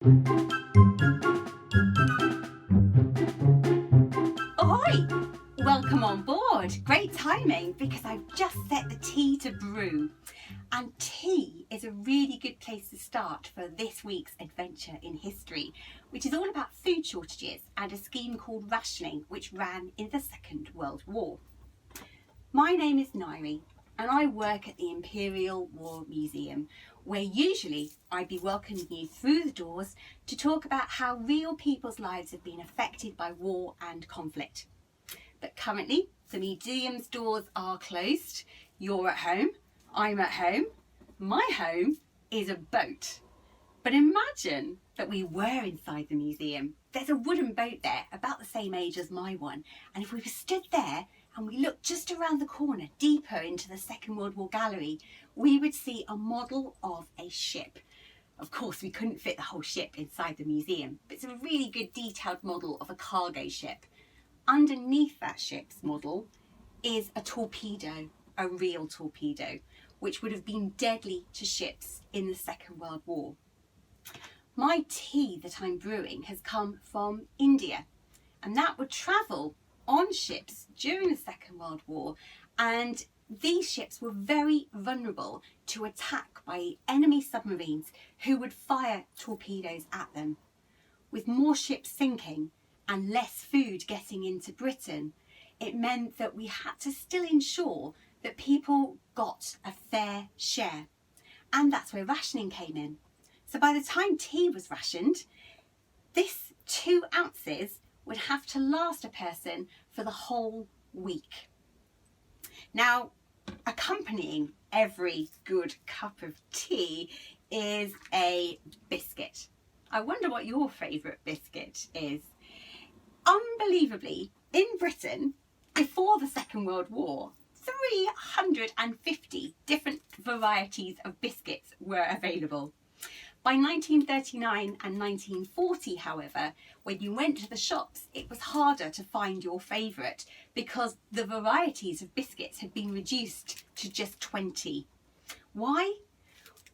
Ahoy! Welcome on board. Great timing because I've just set the tea to brew. And tea is a really good place to start for this week's adventure in history, which is all about food shortages and a scheme called Rationing, which ran in the Second World War. My name is Ngaire and I work at the Imperial War Museum, where usually I'd be welcoming you through the doors to talk about how real people's lives have been affected by war and conflict. But currently the museum's doors are closed. You're at home, I'm at home. My home is a boat. But imagine that we were inside the museum. There's a wooden boat there about the same age as my one, and if we were stood there and we looked just around the corner deeper into the Second World War gallery, we would see a model of a ship. Of course we couldn't fit the whole ship inside the museum, but it's a really good detailed model of a cargo ship. Underneath that ship's model is a torpedo, a real torpedo, which would have been deadly to ships in the Second World War. My tea that I'm brewing has come from India, and that would travel on ships during the Second World War, and these ships were very vulnerable to attack by enemy submarines who would fire torpedoes at them. With more ships sinking and less food getting into Britain, it meant that we had to still ensure that people got a fair share. And that's where rationing came in. So by the time tea was rationed, this 2 ounces would have to last a person for the whole week. Now, accompanying every good cup of tea is a biscuit. I wonder what your favourite biscuit is. Unbelievably, in Britain, before the Second World War, 350 different varieties of biscuits were available. By 1939 and 1940, however, when you went to the shops, it was harder to find your favourite because the varieties of biscuits had been reduced to just 20. Why?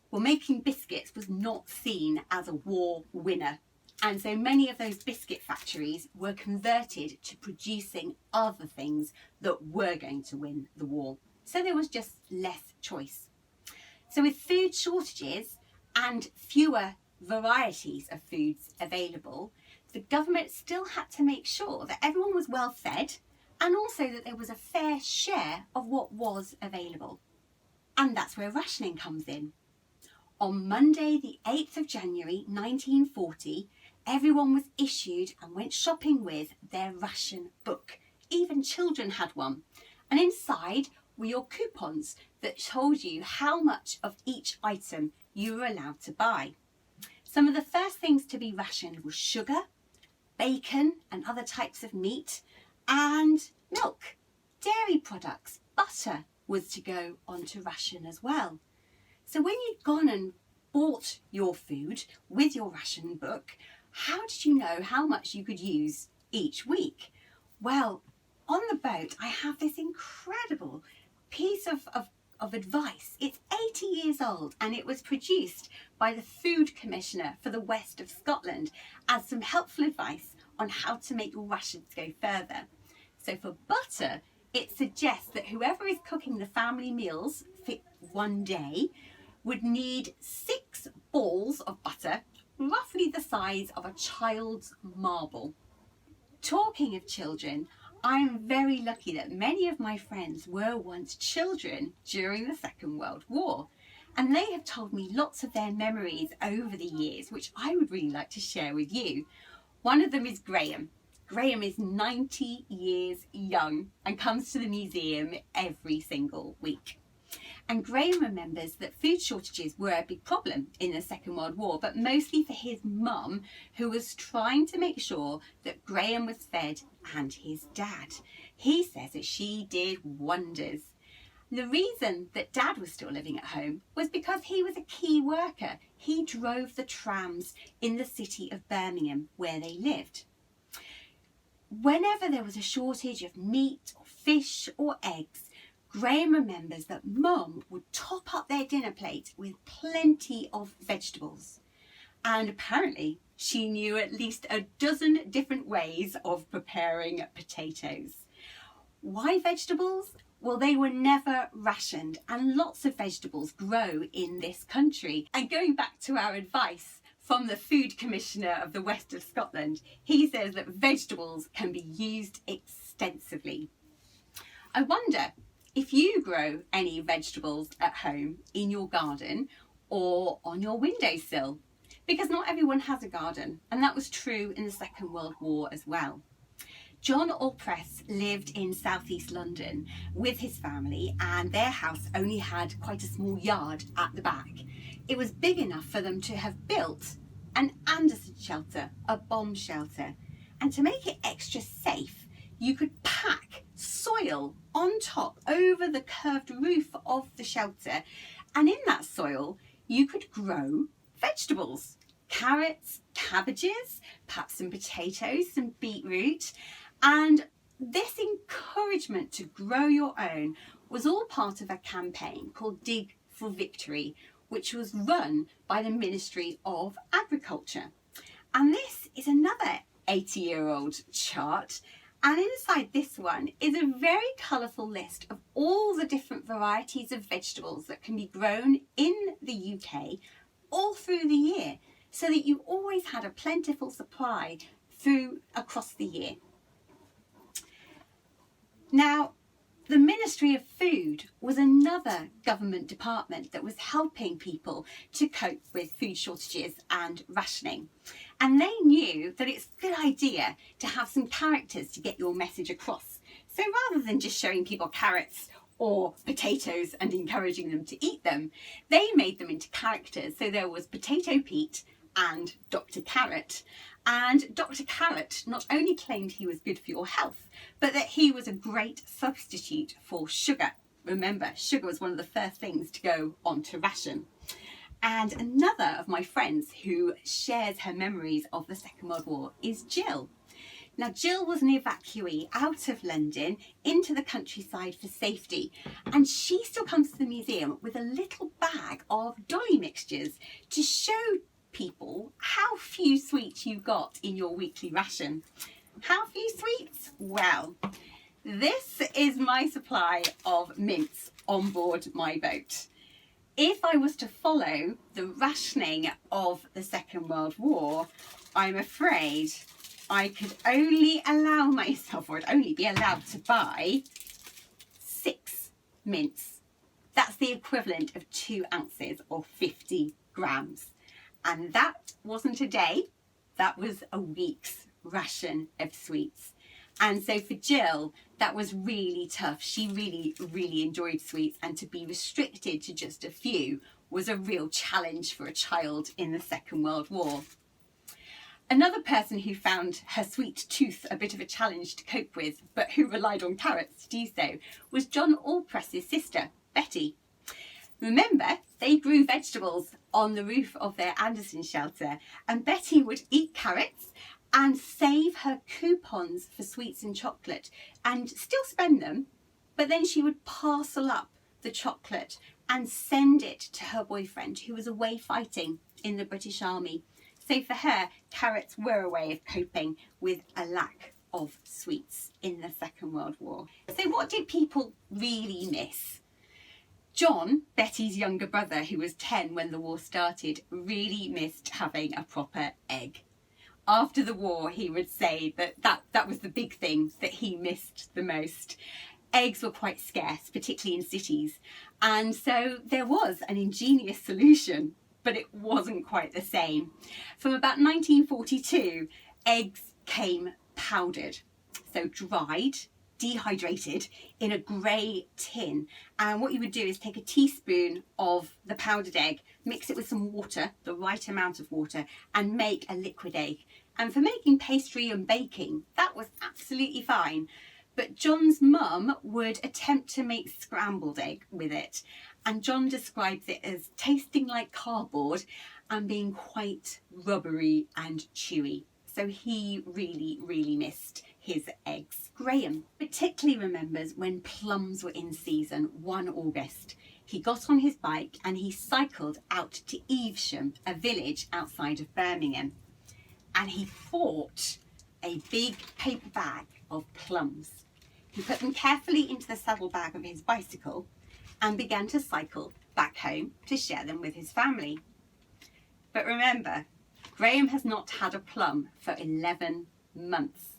Well, making biscuits was not seen as a war winner. And so many of those biscuit factories were converted to producing other things that were going to win the war. So there was just less choice. So with food shortages and fewer varieties of foods available, the government still had to make sure that everyone was well fed and also that there was a fair share of what was available. And that's where rationing comes in. On Monday, the 8th of January 1940, everyone was issued and went shopping with their ration book. Even children had one. And inside were your coupons that told you how much of each item you were allowed to buy. Some of the first things to be rationed were sugar, bacon and other types of meat, and milk. Dairy products, butter was to go onto ration as well. So when you'd gone and bought your food with your ration book, how did you know how much you could use each week? Well, on the boat, I have this incredible piece of advice. It's 80 years old and it was produced by the Food Commissioner for the West of Scotland as some helpful advice on how to make your rations go further. So for butter, it suggests that whoever is cooking the family meals for one day would need 6 balls of butter, roughly the size of a child's marble. Talking of children, I am very lucky that many of my friends were once children during the Second World War, and they have told me lots of their memories over the years, which I would really like to share with you. One of them is Graham. Graham is 90 years young and comes to the museum every single week. And Graham remembers that food shortages were a big problem in the Second World War, but mostly for his mum, who was trying to make sure that Graham was fed and his dad. He says that she did wonders. The reason that Dad was still living at home was because he was a key worker. He drove the trams in the city of Birmingham where they lived. Whenever there was a shortage of meat or fish or eggs, Graham remembers that Mum would top up their dinner plate with plenty of vegetables. and apparently she knew at least a dozen different ways of preparing potatoes. Why vegetables? Well, they were never rationed, and lots of vegetables grow in this country. And going back to our advice from the Food Commissioner of the West of Scotland, he says that vegetables can be used extensively. I wonder if you grow any vegetables at home in your garden or on your windowsill, because not everyone has a garden, and that was true in the Second World War as well. John Allpress lived in southeast London with his family, and their house only had quite a small yard at the back. It was big enough for them to have built an Anderson shelter, a bomb shelter. And to make it extra safe, you could pack soil on top over the curved roof of the shelter, and in that soil you could grow vegetables, carrots, cabbages, perhaps some potatoes, some beetroot. And this encouragement to grow your own was all part of a campaign called Dig for Victory, which was run by the Ministry of Agriculture. And this is another 80-year-old chart, and inside this one is a very colourful list of all the different varieties of vegetables that can be grown in the UK all through the year, so that you always had a plentiful supply across the year. Now, the Ministry of Food was another government department that was helping people to cope with food shortages and rationing. And they knew that it's a good idea to have some characters to get your message across. So rather than just showing people carrots or potatoes and encouraging them to eat them, they made them into characters. So there was Potato Pete and Dr. Carrot. And Dr. Carrot not only claimed he was good for your health, but that he was a great substitute for sugar. Remember, sugar was one of the first things to go onto ration. And another of my friends who shares her memories of the Second World War is Jill. Now, Jill was an evacuee out of London into the countryside for safety, and she still comes to the museum with a little bag of dolly mixtures to show people how few sweets you got in your weekly ration. How few sweets? Well, this is my supply of mints on board my boat. If I was to follow the rationing of the Second World War, I'm afraid I could only allow myself, or I'd only be allowed to buy 6 mints. That's the equivalent of 2 ounces or 50 grams. And that wasn't a day, that was a week's ration of sweets. And so for Jill, that was really tough. She really enjoyed sweets, and to be restricted to just a few was a real challenge for a child in the Second World War. Another person who found her sweet tooth a bit of a challenge to cope with, but who relied on carrots to do so, was John Allpress's sister, Betty. Remember, they grew vegetables on the roof of their Anderson shelter, and Betty would eat carrots and save her coupons for sweets and chocolate and still spend them, but then she would parcel up the chocolate and send it to her boyfriend who was away fighting in the British Army. So for her, carrots were a way of coping with a lack of sweets in the Second World War. So what did people really miss? John, Betty's younger brother, who was 10 when the war started, really missed having a proper egg. After the war, he would say that was the big thing that he missed the most. Eggs were quite scarce, particularly in cities, and so there was an ingenious solution, but it wasn't quite the same. From about 1942, eggs came powdered, so dried, dehydrated in a grey tin, and what you would do is take a teaspoon of the powdered egg, mix it with some water, the right amount of water, and make a liquid egg. And for making pastry and baking, that was absolutely fine. But John's mum would attempt to make scrambled egg with it, and John describes it as tasting like cardboard and being quite rubbery and chewy. So he really missed his eggs. Graham particularly remembers when plums were in season, 1 August. he got on his bike and he cycled out to Evesham, a village outside of Birmingham. And he bought a big paper bag of plums. He put them carefully into the saddlebag of his bicycle and began to cycle back home to share them with his family. But remember, Graham has not had a plum for 11 months.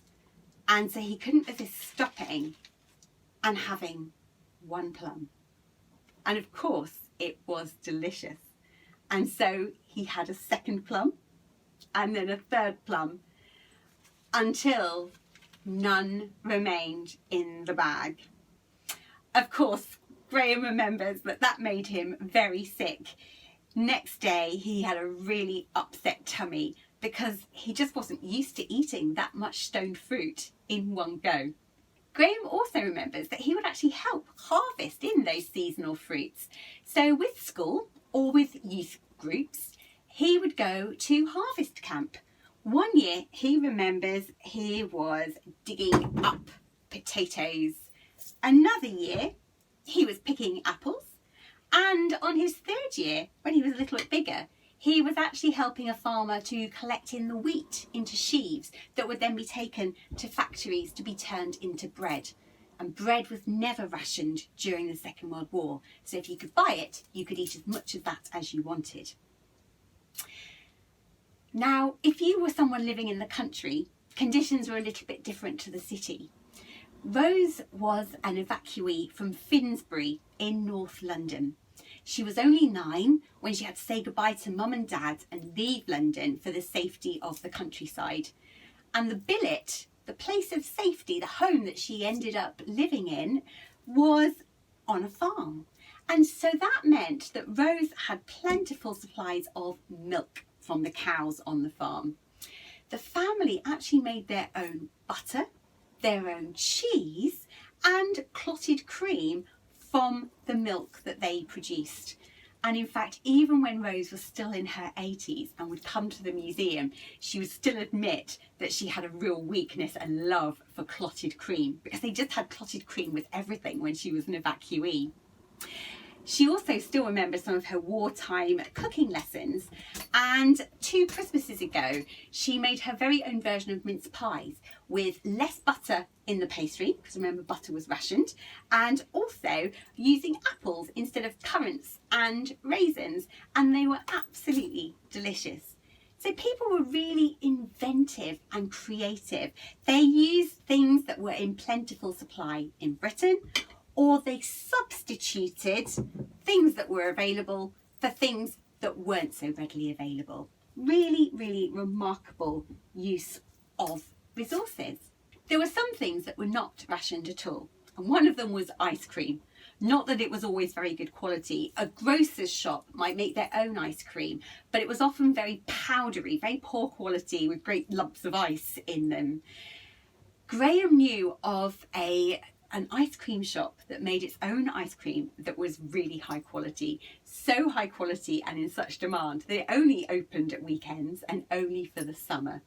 And so he couldn't resist stopping and having one plum. And of course, it was delicious. And so he had a second plum and then a third plum until none remained in the bag. Of course, Graham remembers that made him very sick. Next day, he had a really upset tummy because he just wasn't used to eating that much stoned fruit in one go. Graham also remembers that he would actually help harvest in those seasonal fruits. So with school or with youth groups, he would go to harvest camp. One year he remembers he was digging up potatoes. Another year he was picking apples. And on his third year, when he was a little bit bigger, he was actually helping a farmer to collect in the wheat into sheaves that would then be taken to factories to be turned into bread. And bread was never rationed during the Second World War. So if you could buy it, you could eat as much of that as you wanted. Now, if you were someone living in the country, conditions were a little bit different to the city. Rose was an evacuee from Finsbury in North London. She was only 9 when she had to say goodbye to mum and dad and leave London for the safety of the countryside. And the billet, the place of safety, the home that she ended up living in, was on a farm. And so that meant that Rose had plentiful supplies of milk from the cows on the farm. The family actually made their own butter, their own cheese and clotted cream from the milk that they produced. And in fact, even when Rose was still in her 80s and would come to the museum, she would still admit that she had a real weakness and love for clotted cream, because they just had clotted cream with everything when she was an evacuee. She also still remembers some of her wartime cooking lessons, and 2 Christmases ago she made her very own version of mince pies with less butter in the pastry, because remember butter was rationed, and also using apples instead of currants and raisins, and they were absolutely delicious. So people were really inventive and creative. They used things that were in plentiful supply in Britain, or they substituted things that were available for things that weren't so readily available. Really, really remarkable use of resources. There were some things that were not rationed at all, and one of them was ice cream. Not that it was always very good quality. A grocer's shop might make their own ice cream, but it was often very powdery, very poor quality with great lumps of ice in them. Graham knew of an ice cream shop that made its own ice cream that was really high quality, so high quality and in such demand that it only opened at weekends and only for the summer.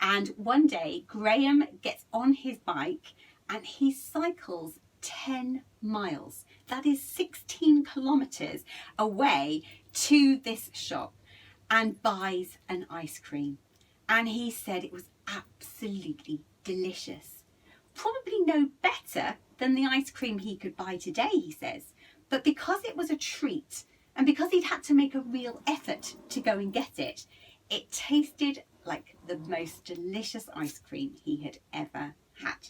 And one day Graham gets on his bike and he cycles 10 miles, that is 16 kilometres away, to this shop and buys an ice cream. And he said it was absolutely delicious. Probably no better than the ice cream he could buy today, he says, but because it was a treat and because he'd had to make a real effort to go and get it, it tasted like the most delicious ice cream he had ever had.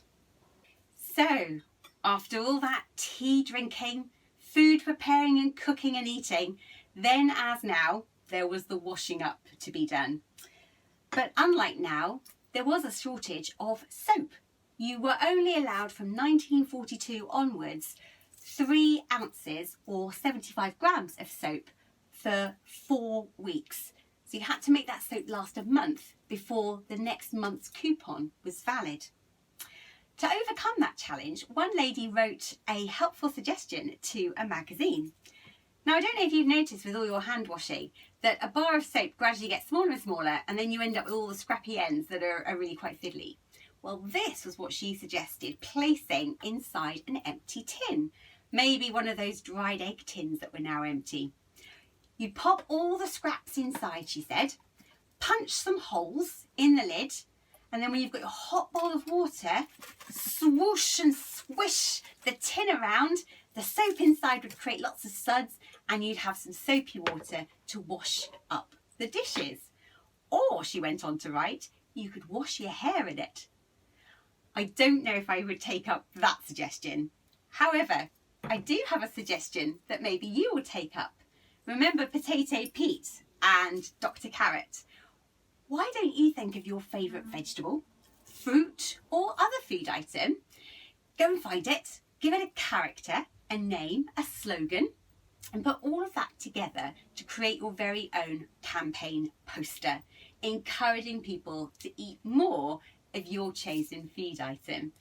So, after all that tea drinking, food preparing and cooking and eating, then as now, there was the washing up to be done. But unlike now, there was a shortage of soap. You were only allowed from 1942 onwards 3 ounces or 75 grams of soap for 4 weeks. So you had to make that soap last a month before the next month's coupon was valid. To overcome that challenge, one lady wrote a helpful suggestion to a magazine. Now, I don't know if you've noticed with all your hand washing that a bar of soap gradually gets smaller and smaller, and then you end up with all the scrappy ends that are really quite fiddly. Well, this was what she suggested, placing inside an empty tin. Maybe one of those dried egg tins that were now empty. You'd pop all the scraps inside, she said, punch some holes in the lid, and then when you've got your hot bowl of water, swoosh and swish the tin around. The soap inside would create lots of suds, and you'd have some soapy water to wash up the dishes. Or, she went on to write, you could wash your hair in it. I don't know if I would take up that suggestion. However, I do have a suggestion that maybe you will take up. Remember Potato Pete and Dr. Carrot? Why don't you think of your favourite vegetable, fruit or other food item? Go and find it, give it a character, a name, a slogan, and put all of that together to create your very own campaign poster, encouraging people to eat more of your chosen food item.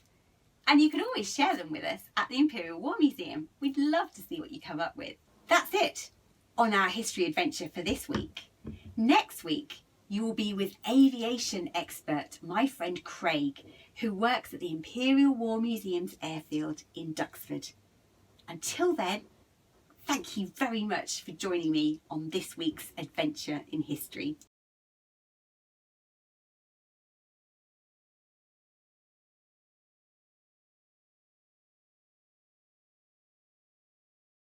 And you can always share them with us at the Imperial War Museum. We'd love to see what you come up with. That's it on our history adventure for this week. Next week, you will be with aviation expert, my friend Craig, who works at the Imperial War Museum's airfield in Duxford. Until then, thank you very much for joining me on this week's adventure in history.